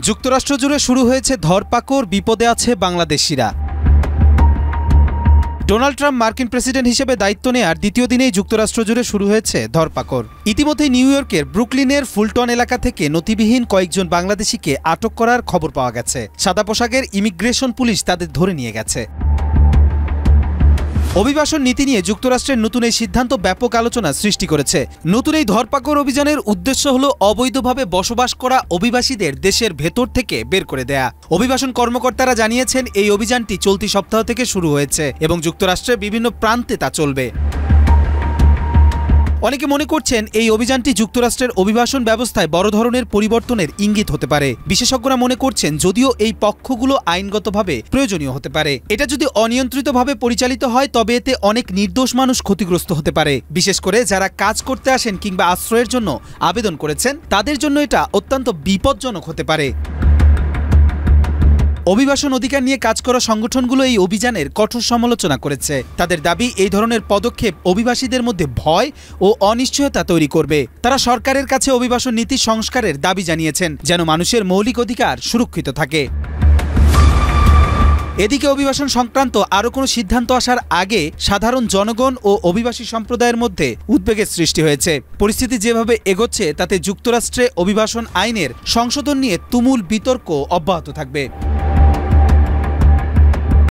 যুক্তরাষ্ট্র জুড়ে শুরু হয়েছে ধরপাকড়, বিপদে আছে বাংলাদেশিরা। ডোনাল্ড ট্রাম্প মার্কিন প্রেসিডেন্ট হিসেবে দায়িত্ব নেয়ার দ্বিতীয় দিনেই যুক্তরাষ্ট্র জুড়ে শুরু হয়েছে ধরপাকড়। ইতিমধ্যে নিউ ইয়র্কের ব্রুকলিনের ফুলটন এলাকা থেকে নথিবিহীন কয়েকজন বাংলাদেশিকে আটক করার খবর পাওয়া গেছে। সাদা পোশাকের ইমিগ্রেশন পুলিশ তাদের ধরে নিয়ে গেছে। অভিবাসন নীতি নিয়ে যুক্তরাষ্ট্রের নতুন এই সিদ্ধান্ত ব্যাপক আলোচনা সৃষ্টি করেছে। নতুন এই ধরপাকড় অভিযানের উদ্দেশ্য হল অবৈধভাবে বসবাস করা অভিবাসীদের দেশের ভেতর থেকে বের করে দেয়া। অভিবাসন কর্মকর্তারা জানিয়েছেন এই অভিযানটি চলতি সপ্তাহ থেকে শুরু হয়েছে এবং যুক্তরাষ্ট্রের বিভিন্ন প্রান্তে তা চলবে। অনেকে মনে করছেন এই অভিযানটি যুক্তরাষ্ট্রের অভিবাসন ব্যবস্থায় বড় ধরনের পরিবর্তনের ইঙ্গিত হতে পারে। বিশেষজ্ঞরা মনে করছেন যদিও এই পক্ষগুলো আইনগতভাবে প্রয়োজনীয় হতে পারে, এটা যদি অনিয়ন্ত্রিতভাবে পরিচালিত হয় তবে এতে অনেক নির্দোষ মানুষ ক্ষতিগ্রস্ত হতে পারে। বিশেষ করে যারা কাজ করতে আসেন কিংবা আশ্রয়ের জন্য আবেদন করেছেন তাদের জন্য এটা অত্যন্ত বিপজ্জনক হতে পারে। অভিবাসন অধিকার নিয়ে কাজ করা সংগঠনগুলো এই অভিযানের কঠোর সমালোচনা করেছে। তাদের দাবি এই ধরনের পদক্ষেপ অভিবাসীদের মধ্যে ভয় ও অনিশ্চয়তা তৈরি করবে। তারা সরকারের কাছে অভিবাসন নীতি সংস্কারের দাবি জানিয়েছেন যেন মানুষের মৌলিক অধিকার সুরক্ষিত থাকে। এদিকে অভিবাসন সংক্রান্ত আরও কোনো সিদ্ধান্ত আসার আগে সাধারণ জনগণ ও অভিবাসী সম্প্রদায়ের মধ্যে উদ্বেগের সৃষ্টি হয়েছে। পরিস্থিতি যেভাবে এগোচ্ছে তাতে যুক্তরাষ্ট্রে অভিবাসন আইনের সংশোধন নিয়ে তুমুল বিতর্ক অব্যাহত থাকবে।